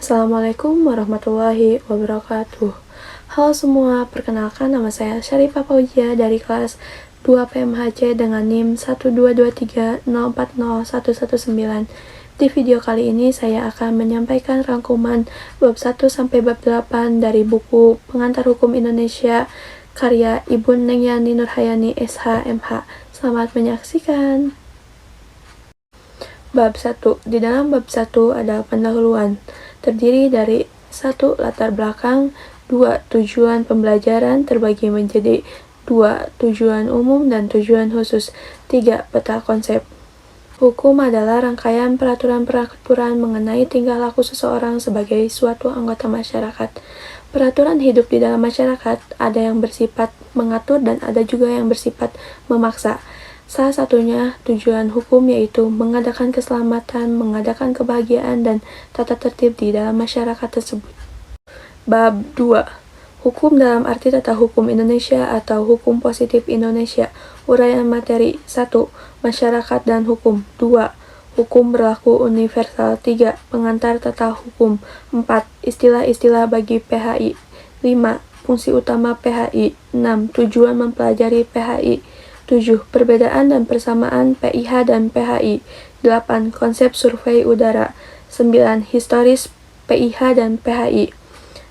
Assalamualaikum warahmatullahi wabarakatuh. Halo semua, perkenalkan nama saya Syarifah Fauzia dari kelas 2 PMHC dengan NIM 12230401119. Di video kali ini saya akan menyampaikan rangkuman bab 1 sampai bab 8 dari buku Pengantar Hukum Indonesia karya Ibu Nengyani Nurhayani SH MH. Selamat menyaksikan. Bab 1. Di dalam bab 1 ada pendahuluan, terdiri dari 1. Latar belakang, 2. Tujuan pembelajaran terbagi menjadi 2. Tujuan umum dan tujuan khusus, 3. Peta konsep. Hukum adalah rangkaian peraturan-peraturan mengenai tingkah laku seseorang sebagai suatu anggota masyarakat. Peraturan hidup di dalam masyarakat ada yang bersifat mengatur dan ada juga yang bersifat memaksa. Salah satunya tujuan hukum yaitu mengadakan keselamatan, mengadakan kebahagiaan, dan tata tertib di dalam masyarakat tersebut. Bab 2. Hukum dalam arti tata hukum Indonesia atau hukum positif Indonesia. Uraian materi. 1. Masyarakat dan hukum. 2. Hukum berlaku universal. 3. Pengantar tata hukum. 4. Istilah-istilah bagi PHI. 5. Fungsi utama PHI. 6. Tujuan mempelajari PHI. 7. Perbedaan dan persamaan PIH dan PHI. 8. Konsep survei udara. 9. Historis PIH dan PHI.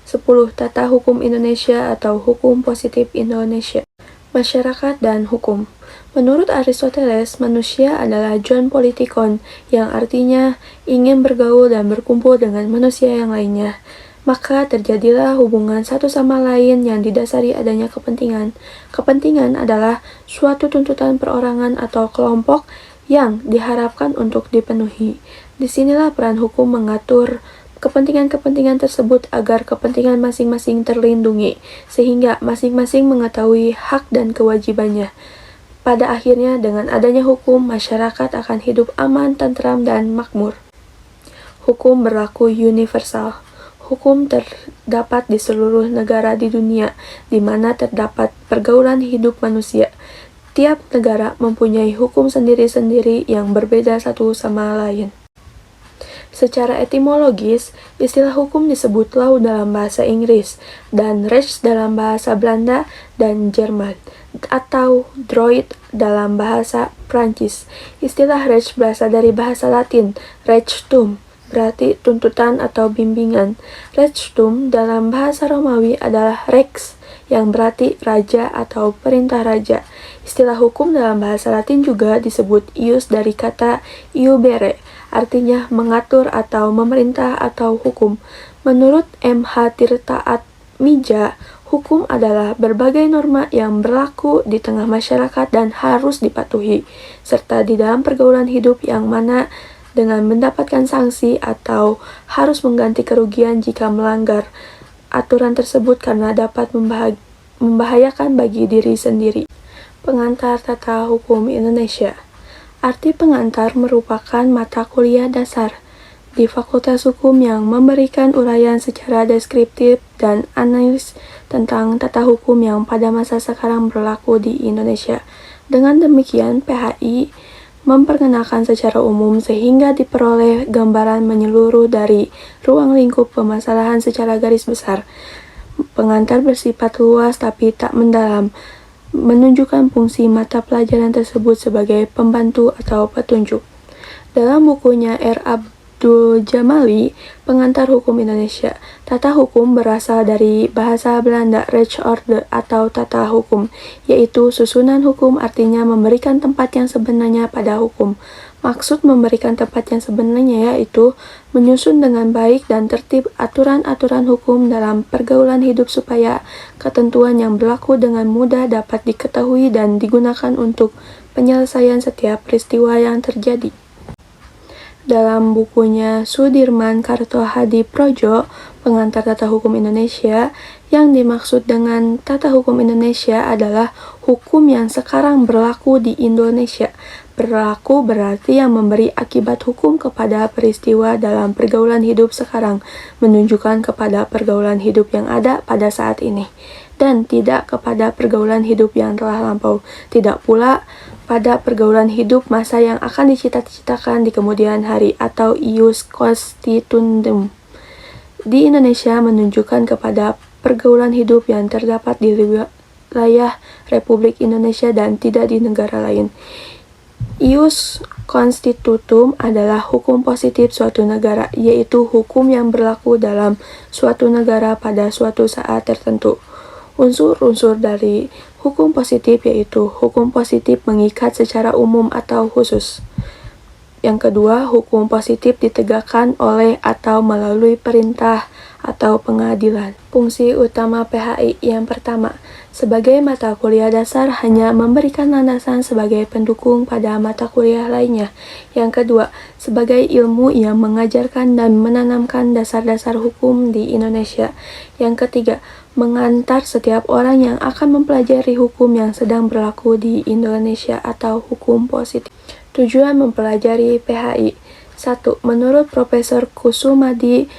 10. Tata hukum Indonesia atau hukum positif Indonesia. Masyarakat dan hukum. Menurut Aristoteles, manusia adalah John Politikon, yang artinya ingin bergaul dan berkumpul dengan manusia yang lainnya. Maka terjadilah hubungan satu sama lain yang didasari adanya kepentingan. Kepentingan adalah suatu tuntutan perorangan atau kelompok yang diharapkan untuk dipenuhi. Disinilah peran hukum mengatur kepentingan-kepentingan tersebut agar kepentingan masing-masing terlindungi, sehingga masing-masing mengetahui hak dan kewajibannya. Pada akhirnya, dengan adanya hukum, masyarakat akan hidup aman, tentram, dan makmur. Hukum berlaku universal. Hukum terdapat di seluruh negara di dunia, di mana terdapat pergaulan hidup manusia. Tiap negara mempunyai hukum sendiri-sendiri yang berbeda satu sama lain. Secara etimologis, istilah hukum disebut law dalam bahasa Inggris, dan recht dalam bahasa Belanda dan Jerman, atau droit dalam bahasa Prancis. Istilah recht berasal dari bahasa Latin, rechtum, berarti tuntutan atau bimbingan. Rechtum dalam bahasa Romawi adalah rex, yang berarti raja atau perintah raja. Istilah hukum dalam bahasa Latin juga disebut ius dari kata iubere, artinya mengatur atau memerintah atau hukum. Menurut M.H. Tirta Atmija, hukum adalah berbagai norma yang berlaku di tengah masyarakat dan harus dipatuhi, serta di dalam pergaulan hidup yang mana dengan mendapatkan sanksi atau harus mengganti kerugian jika melanggar aturan tersebut karena dapat membahayakan bagi diri sendiri. Pengantar Tata Hukum Indonesia. Arti pengantar merupakan mata kuliah dasar di Fakultas Hukum yang memberikan uraian secara deskriptif dan analis tentang tata hukum yang pada masa sekarang berlaku di Indonesia. Dengan demikian, PHI memperkenalkan secara umum sehingga diperoleh gambaran menyeluruh dari ruang lingkup permasalahan secara garis besar. Pengantar bersifat luas tapi tak mendalam, menunjukkan fungsi mata pelajaran tersebut sebagai pembantu atau petunjuk. Dalam bukunya R. Abdul Jamali, Pengantar Hukum Indonesia, tata hukum berasal dari bahasa Belanda rechtsorde atau tata hukum, yaitu susunan hukum, artinya memberikan tempat yang sebenarnya pada hukum. Maksud memberikan tempat yang sebenarnya yaitu menyusun dengan baik dan tertib aturan-aturan hukum dalam pergaulan hidup supaya ketentuan yang berlaku dengan mudah dapat diketahui dan digunakan untuk penyelesaian setiap peristiwa yang terjadi. Dalam bukunya Sudirman Kartohadiprodjo, Pengantar Tata Hukum Indonesia, yang dimaksud dengan tata hukum Indonesia adalah hukum yang sekarang berlaku di Indonesia. Berlaku berarti yang memberi akibat hukum kepada peristiwa dalam pergaulan hidup sekarang, menunjukkan kepada pergaulan hidup yang ada pada saat ini, dan tidak kepada pergaulan hidup yang telah lampau, tidak pula pada pergaulan hidup masa yang akan dicita-citakan di kemudian hari atau ius constituendum. di Indonesia menunjukkan kepada pergaulan hidup yang terdapat di wilayah Republik Indonesia dan tidak di negara lain. Ius constitutum adalah hukum positif suatu negara, yaitu hukum yang berlaku dalam suatu negara pada suatu saat tertentu. Unsur-unsur dari hukum positif yaitu hukum positif mengikat secara umum atau khusus. Yang kedua, hukum positif ditegakkan oleh atau melalui perintah atau pengadilan. Fungsi utama PHI yang pertama, sebagai mata kuliah dasar hanya memberikan landasan sebagai pendukung pada mata kuliah lainnya. Yang kedua, sebagai ilmu yang mengajarkan dan menanamkan dasar-dasar hukum di Indonesia. Yang ketiga, mengantar setiap orang yang akan mempelajari hukum yang sedang berlaku di Indonesia atau hukum positif. Tujuan mempelajari PHI. 1. Menurut Profesor Kusumadi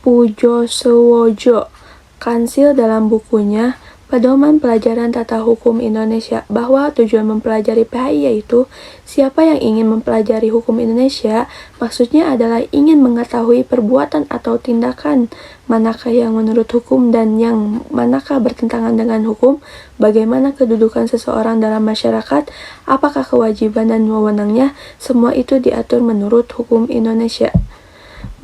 Pujosowojo Kansil dalam bukunya Pedoman Pelajaran Tata Hukum Indonesia, bahwa tujuan mempelajari PHI yaitu siapa yang ingin mempelajari hukum Indonesia, maksudnya adalah ingin mengetahui perbuatan atau tindakan manakah yang menurut hukum dan yang manakah bertentangan dengan hukum, bagaimana kedudukan seseorang dalam masyarakat, apakah kewajiban dan wewenangnya, semua itu diatur menurut hukum Indonesia.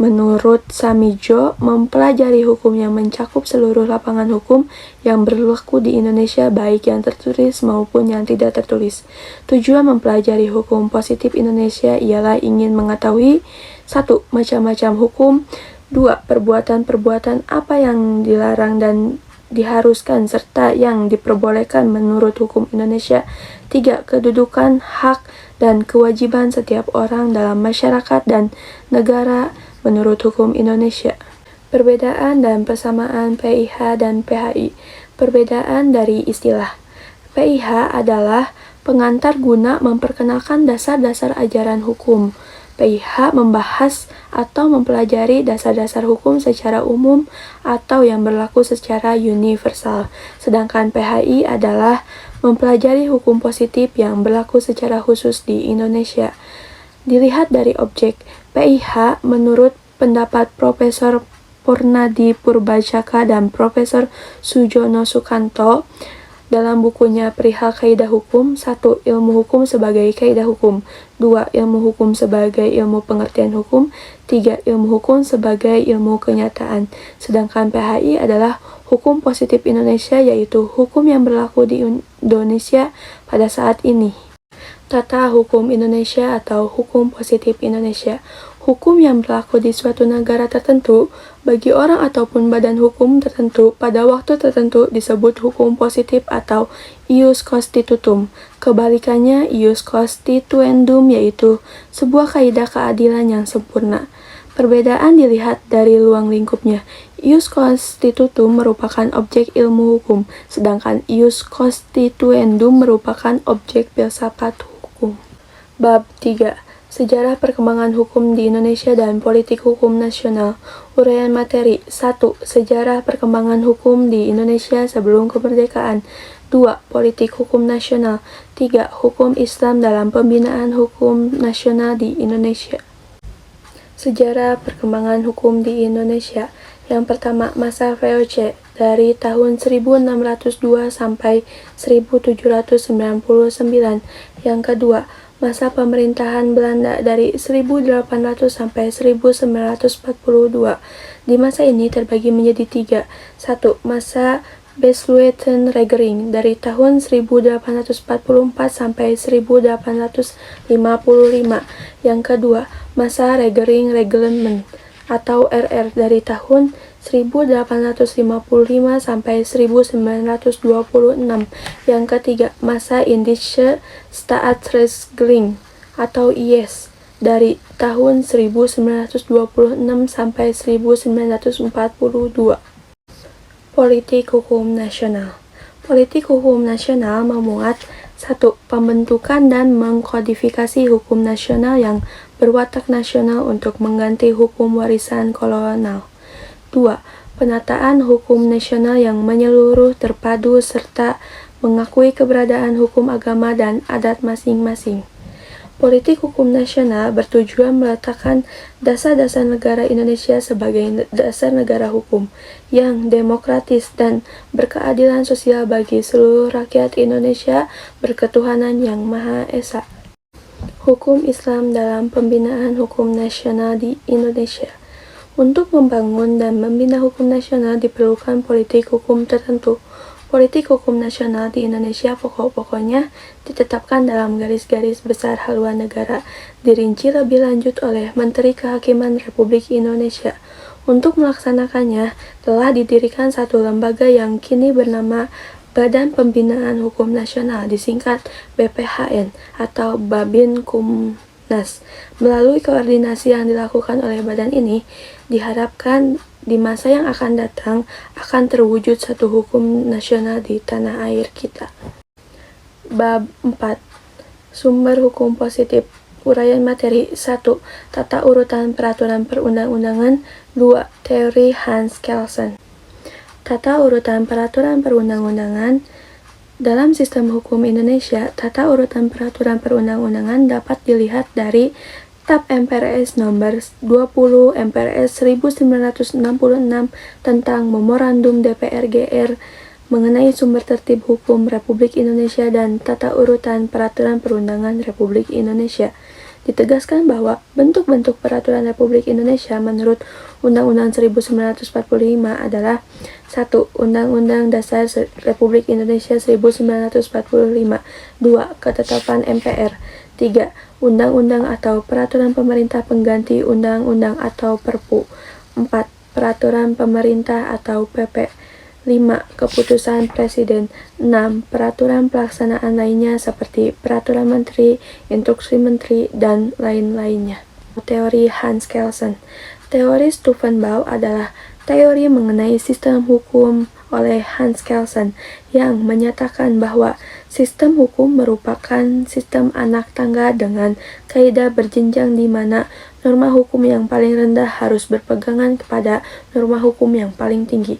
Menurut Samijo, mempelajari hukum yang mencakup seluruh lapangan hukum yang berlaku di Indonesia, baik yang tertulis maupun yang tidak tertulis. Tujuan mempelajari hukum positif Indonesia ialah ingin mengetahui 1. Macam-macam hukum, 2. Perbuatan-perbuatan apa yang dilarang dan diharuskan serta yang diperbolehkan menurut hukum Indonesia, 3. Kedudukan, hak, dan kewajiban setiap orang dalam masyarakat dan negara menurut hukum Indonesia. Perbedaan dan persamaan PIH dan PHI. Perbedaan dari istilah. PIH adalah pengantar guna memperkenalkan dasar-dasar ajaran hukum. PIH membahas atau mempelajari dasar-dasar hukum secara umum atau yang berlaku secara universal. Sedangkan PHI adalah mempelajari hukum positif yang berlaku secara khusus di Indonesia. Dilihat dari objek, PIH menurut pendapat Profesor Purnadi Purbacaka dan Profesor Sujono Sukanto dalam bukunya Perihal Kaidah Hukum. 1. Ilmu hukum sebagai kaidah hukum. 2. Ilmu hukum sebagai ilmu pengertian hukum. 3. Ilmu hukum sebagai ilmu kenyataan. Sedangkan PHI adalah hukum positif Indonesia, yaitu hukum yang berlaku di Indonesia pada saat ini. Tata hukum Indonesia atau hukum positif Indonesia. Hukum yang berlaku di suatu negara tertentu bagi orang ataupun badan hukum tertentu pada waktu tertentu disebut hukum positif atau ius constitutum. Kebalikannya, ius constituendum yaitu sebuah kaidah keadilan yang sempurna. Perbedaan dilihat dari luang lingkupnya. Ius constitutum merupakan objek ilmu hukum, sedangkan ius constituendum merupakan objek filsafat hukum. Bab 3. Sejarah perkembangan hukum di Indonesia dan politik hukum nasional. Uraian materi. 1. Sejarah perkembangan hukum di Indonesia sebelum kemerdekaan. 2. Politik hukum nasional. 3. Hukum Islam dalam pembinaan hukum nasional di Indonesia. Sejarah perkembangan hukum di Indonesia. Yang pertama, masa VOC dari tahun 1602 sampai 1799. Yang kedua, masa pemerintahan Belanda dari 1800 sampai 1942. Di masa ini terbagi menjadi 3. 1. Masa Besluitenregering dari tahun 1844 sampai 1855. Yang kedua, masa Regering Reglement atau RR dari tahun 1855 sampai 1926. Yang ketiga, masa Indische Staatsrechtling atau IS dari tahun 1926 sampai 1942. Politik hukum nasional. Politik hukum nasional memuat 1. Pembentukan dan mengkodifikasi hukum nasional yang berwatak nasional untuk mengganti hukum warisan kolonial. 2. Penataan hukum nasional yang menyeluruh, terpadu, serta mengakui keberadaan hukum agama dan adat masing-masing. Politik hukum nasional bertujuan meletakkan dasar-dasar negara Indonesia sebagai dasar negara hukum yang demokratis dan berkeadilan sosial bagi seluruh rakyat Indonesia berketuhanan yang Maha Esa. Hukum Islam dalam pembinaan hukum nasional di Indonesia. Untuk membangun dan membina hukum nasional diperlukan politik hukum tertentu. Politik hukum nasional di Indonesia pokok-pokoknya ditetapkan dalam garis-garis besar haluan negara, dirinci lebih lanjut oleh Menteri Kehakiman Republik Indonesia. Untuk melaksanakannya, telah didirikan satu lembaga yang kini bernama Badan Pembinaan Hukum Nasional, disingkat BPHN atau Babin Kumnas. Melalui koordinasi yang dilakukan oleh badan ini, diharapkan di masa yang akan datang akan terwujud satu hukum nasional di tanah air kita. Bab 4. Sumber hukum positif. Uraian materi. 1. Tata urutan peraturan perundang-undangan. 2. Teori Hans Kelsen. Tata urutan peraturan perundang-undangan. Dalam sistem hukum Indonesia, tata urutan peraturan perundang-undangan dapat dilihat dari TAP MPRS nomor 20 MPRS 1966 tentang Memorandum DPR GR mengenai sumber tertib hukum Republik Indonesia dan tata urutan peraturan perundangan Republik Indonesia. Ditegaskan bahwa bentuk-bentuk peraturan Republik Indonesia menurut Undang-Undang 1945 adalah 1. Undang-Undang Dasar Republik Indonesia 1945. 2. Ketetapan MPR. 3. Undang-undang atau peraturan pemerintah pengganti undang-undang atau Perpu. 4. Peraturan pemerintah atau PP. 5. Keputusan Presiden. 6. Peraturan pelaksanaan lainnya seperti peraturan menteri, instruksi menteri, dan lain-lainnya. Teori Hans Kelsen. Teori Stufenbau adalah teori mengenai sistem hukum oleh Hans Kelsen yang menyatakan bahwa sistem hukum merupakan sistem anak tangga dengan kaidah berjenjang di mana norma hukum yang paling rendah harus berpegangan kepada norma hukum yang paling tinggi.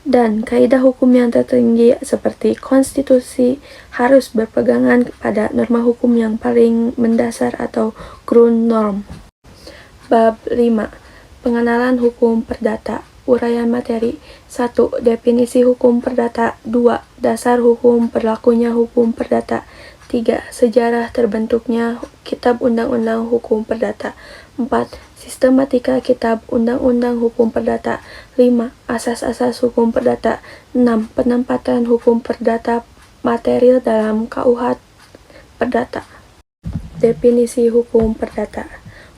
Dan kaidah hukum yang tertinggi seperti konstitusi harus berpegangan kepada norma hukum yang paling mendasar atau Grundnorm. Bab 5. Pengenalan hukum perdata. Uraian materi. 1. Definisi hukum perdata. 2. Dasar hukum berlakunya hukum perdata. 3. Sejarah terbentuknya Kitab Undang-Undang Hukum Perdata. 4. Sistematika Kitab Undang-Undang Hukum Perdata. 5. Asas-asas hukum perdata. 6. Penempatan hukum perdata material dalam KUH Perdata. Definisi hukum perdata.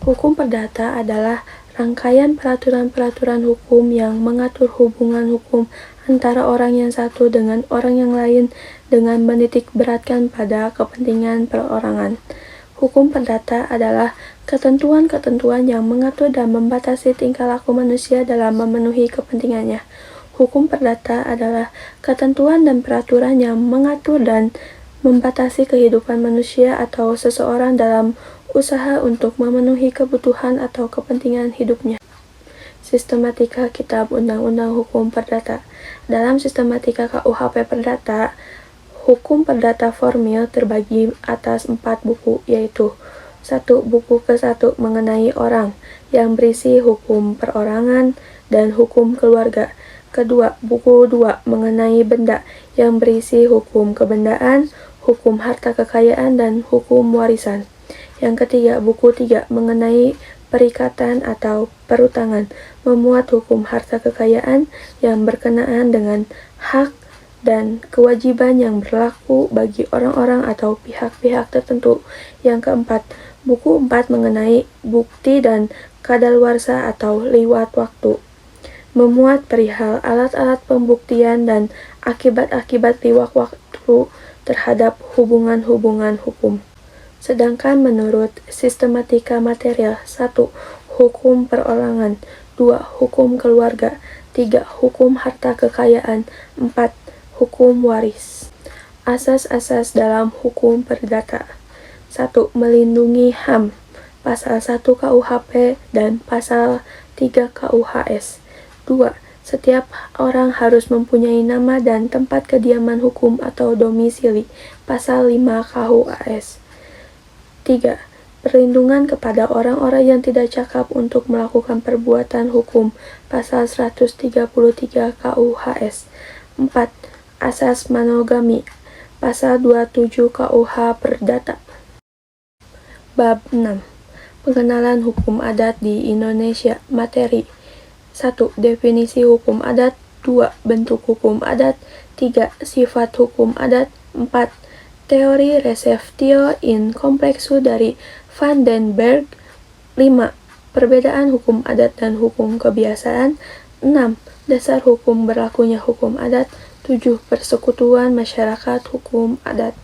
Hukum perdata adalah rangkaian peraturan-peraturan hukum yang mengatur hubungan hukum antara orang yang satu dengan orang yang lain dengan menitik beratkan pada kepentingan perorangan. Hukum perdata adalah ketentuan-ketentuan yang mengatur dan membatasi tingkah laku manusia dalam memenuhi kepentingannya. Hukum perdata adalah ketentuan dan peraturan yang mengatur dan membatasi kehidupan manusia atau seseorang dalam usaha untuk memenuhi kebutuhan atau kepentingan hidupnya. Sistematika Kitab Undang-Undang Hukum Perdata. Dalam sistematika KUHP Perdata, hukum perdata formil terbagi atas 4 buku, yaitu 1. Buku ke-1 mengenai orang, yang berisi hukum perorangan dan hukum keluarga. Kedua, buku 2 mengenai benda, yang berisi hukum kebendaan, hukum harta kekayaan, dan hukum warisan. Yang ketiga, buku 3 mengenai perikatan atau perutangan, memuat hukum harta kekayaan yang berkenaan dengan hak dan kewajiban yang berlaku bagi orang-orang atau pihak-pihak tertentu. Yang keempat, buku 4 mengenai bukti dan kadaluarsa atau liwat waktu, memuat perihal alat-alat pembuktian dan akibat-akibat liwat waktu terhadap hubungan-hubungan hukum. Sedangkan menurut sistematika material, 1. Hukum perorangan, 2. Hukum keluarga, 3. Hukum harta kekayaan, 4. Hukum waris. Asas-asas dalam hukum perdata. 1. Melindungi HAM, pasal 1 KUHP dan pasal 3 KUHS. 2. Setiap orang harus mempunyai nama dan tempat kediaman hukum atau domisili, pasal 5 KUHS. 3. Perlindungan kepada orang-orang yang tidak cakap untuk melakukan perbuatan hukum pasal 133 KUHS. 4. Asas monogami pasal 27 KUH Perdata. Bab 6. Pengenalan hukum adat di Indonesia. Materi. 1. Definisi hukum adat. 2. Bentuk hukum adat. 3. Sifat hukum adat. 4. Teori receptio in complexu dari Van den Berg. 5. Perbedaan hukum adat dan hukum kebiasaan. 6. Dasar hukum berlakunya hukum adat. 7. Persekutuan masyarakat hukum adat.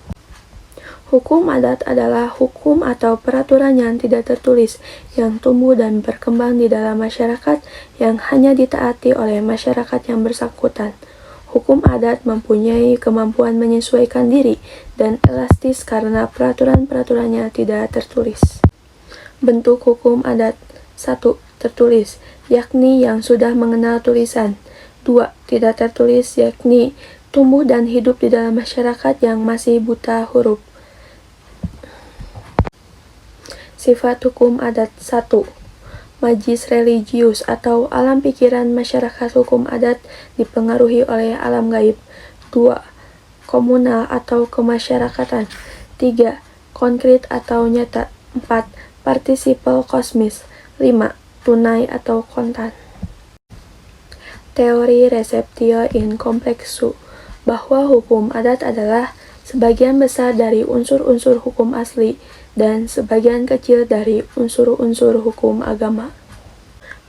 Hukum adat adalah hukum atau peraturan yang tidak tertulis yang tumbuh dan berkembang di dalam masyarakat yang hanya ditaati oleh masyarakat yang bersangkutan. Hukum adat mempunyai kemampuan menyesuaikan diri dan elastis karena peraturan-peraturannya tidak tertulis. Bentuk hukum adat. 1. Tertulis, yakni yang sudah mengenal tulisan. 2. Tidak tertulis, yakni tumbuh dan hidup di dalam masyarakat yang masih buta huruf. Sifat hukum adat. 1. Magis religius atau alam pikiran masyarakat hukum adat dipengaruhi oleh alam gaib. 2. Komunal atau kemasyarakatan. 3. Konkret atau nyata. 4. Partisipal kosmis. 5. Tunai atau kontan. Teori receptio in complexu, bahwa hukum adat adalah sebagian besar dari unsur-unsur hukum asli dan sebagian kecil dari unsur-unsur hukum agama.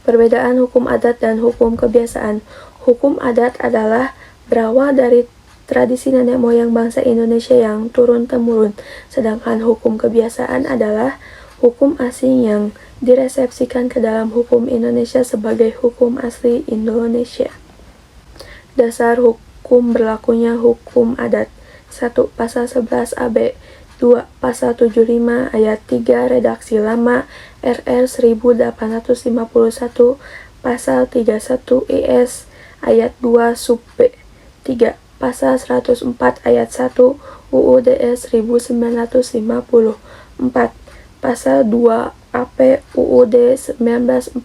Perbedaan hukum adat dan hukum kebiasaan. Hukum adat adalah berawal dari tradisi nenek moyang bangsa Indonesia yang turun-temurun, sedangkan hukum kebiasaan adalah hukum asing yang diresepsikan ke dalam hukum Indonesia sebagai hukum asli Indonesia. Dasar hukum berlakunya hukum adat. 1. Pasal 11 AB. 2. Pasal 75 ayat 3 redaksi lama RR 1851, Pasal 31 IS ayat 2 sub B. 3. Pasal 104 ayat 1 UU DS 1950. 4. Pasal 2 AP UUD 1945.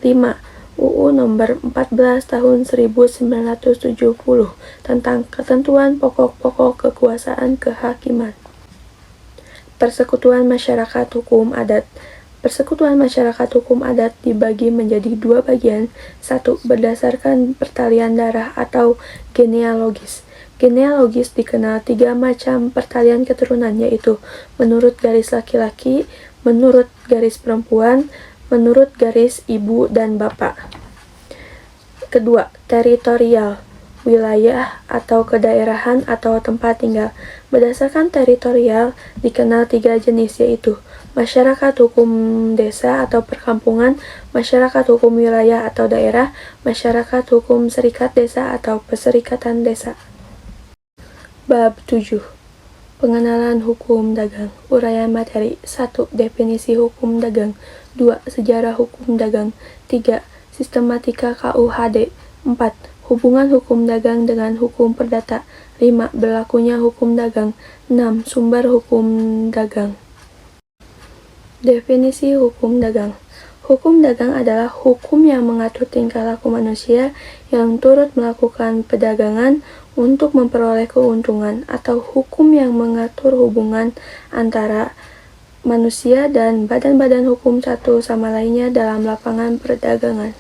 5. UU nomor 14 tahun 1970 tentang ketentuan pokok-pokok kekuasaan kehakiman. Persekutuan masyarakat hukum adat. Persekutuan masyarakat hukum adat dibagi menjadi dua bagian. 1. Berdasarkan pertalian darah atau genealogis. Genealogis dikenal 3 macam pertalian keturunan, yaitu menurut garis laki-laki, menurut garis perempuan, menurut garis ibu dan bapak. Kedua, teritorial, wilayah atau kedaerahan atau tempat tinggal. Berdasarkan teritorial dikenal 3 jenis, yaitu masyarakat hukum desa atau perkampungan, masyarakat hukum wilayah atau daerah, masyarakat hukum serikat desa atau perserikatan desa. Bab 7. Pengenalan hukum dagang. Uraian materi. 1. Definisi hukum dagang. 2. Sejarah hukum dagang. 3. Sistematika KUHD. 4. Hubungan hukum dagang dengan hukum perdata. 5. Berlakunya hukum dagang. 6. Sumber hukum dagang. Definisi hukum dagang. Hukum dagang adalah hukum yang mengatur tingkah laku manusia yang turut melakukan perdagangan untuk memperoleh keuntungan, atau hukum yang mengatur hubungan antara manusia dan badan-badan hukum satu sama lainnya dalam lapangan perdagangan.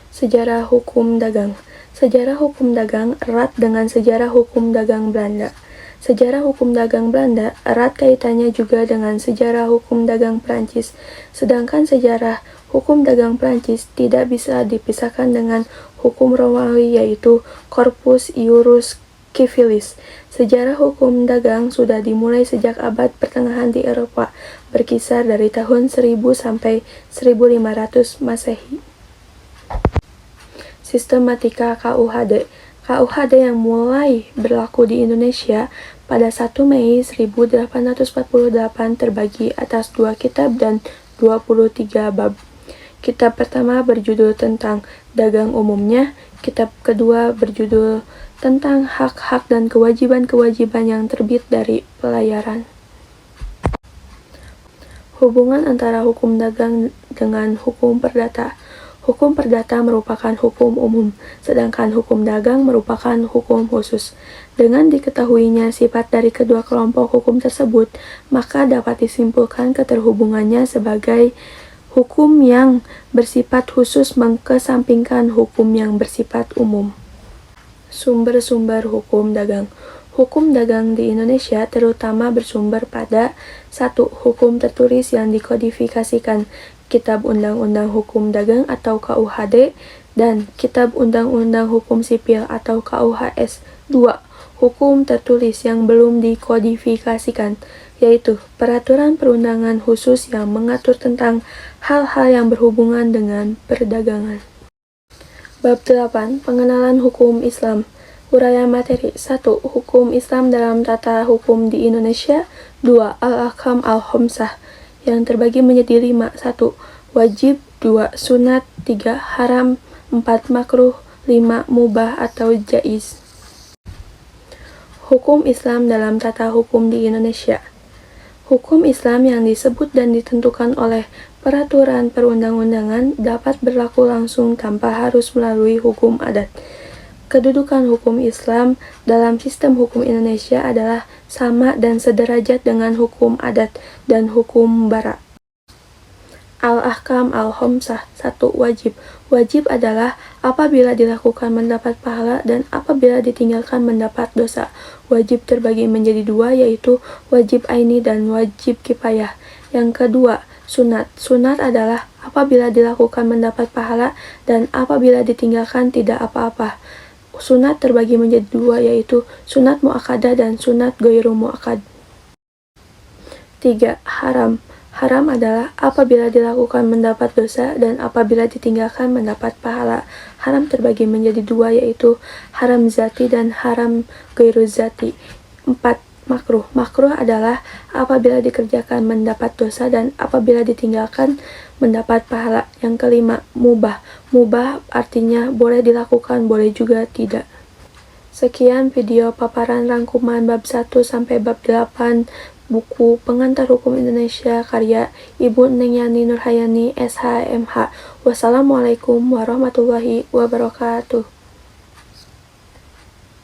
Sejarah hukum dagang. Sejarah hukum dagang erat dengan sejarah hukum dagang Belanda. Sejarah hukum dagang Belanda erat kaitannya juga dengan sejarah hukum dagang Prancis, sedangkan sejarah hukum dagang Prancis tidak bisa dipisahkan dengan hukum Romawi, yaitu Corpus Iuris Civilis. Sejarah hukum dagang sudah dimulai sejak abad pertengahan di Eropa, berkisar dari tahun 1000 sampai 1500 Masehi. Sistematika KUHD. KUHD yang mulai berlaku di Indonesia pada 1 Mei 1848 terbagi atas 2 kitab dan 23 bab. Kitab pertama berjudul tentang dagang umumnya, kitab kedua berjudul tentang hak-hak dan kewajiban-kewajiban yang terbit dari pelayaran. Hubungan antara hukum dagang dengan hukum perdata. Hukum perdata merupakan hukum umum, sedangkan hukum dagang merupakan hukum khusus. Dengan diketahuinya sifat dari kedua kelompok hukum tersebut, maka dapat disimpulkan keterhubungannya sebagai hukum yang bersifat khusus mengesampingkan hukum yang bersifat umum. Sumber-sumber hukum dagang. Hukum dagang di Indonesia terutama bersumber pada 1. Hukum tertulis yang dikodifikasikan, Kitab Undang-Undang Hukum Dagang atau KUHD, dan Kitab Undang-Undang Hukum Sipil atau KUHS. 2. Hukum tertulis yang belum dikodifikasikan, yaitu peraturan perundangan khusus yang mengatur tentang hal-hal yang berhubungan dengan perdagangan. Bab 8. Pengenalan hukum Islam. Uraian materi. 1. Hukum Islam dalam tata hukum di Indonesia. 2. Al-Ahkam al-Khamsah yang terbagi menjadi 5. 1. Wajib. 2. Sunat. 3. Haram. 4. Makruh. 5. Mubah atau jaiz. Hukum Islam dalam tata hukum di Indonesia. Hukum Islam yang disebut dan ditentukan oleh peraturan perundang-undangan dapat berlaku langsung tanpa harus melalui hukum adat. Kedudukan hukum Islam dalam sistem hukum Indonesia adalah sama dan sederajat dengan hukum adat dan hukum barat. Al-Ahkam al-Khamsah. 1. Wajib. Wajib adalah apabila dilakukan mendapat pahala dan apabila ditinggalkan mendapat dosa. Wajib terbagi menjadi 2, yaitu wajib aini dan wajib kifayah. Yang kedua, sunat. Sunat adalah apabila dilakukan mendapat pahala dan apabila ditinggalkan tidak apa-apa. Sunat terbagi menjadi 2, yaitu sunat muakkadah dan sunat ghairu muakkad. 3. Haram. Haram adalah apabila dilakukan mendapat dosa dan apabila ditinggalkan mendapat pahala. Haram terbagi menjadi 2, yaitu haram zati dan haram ghairu zati. 4. Makruh. Makruh adalah apabila dikerjakan mendapat dosa dan apabila ditinggalkan mendapat pahala. Yang kelima, mubah. Mubah artinya boleh dilakukan, boleh juga tidak. Sekian video paparan rangkuman bab 1 sampai bab 8 buku Pengantar Hukum Indonesia karya Ibu Neng Yani Nurhayani, SH, MH. Wassalamualaikum warahmatullahi wabarakatuh.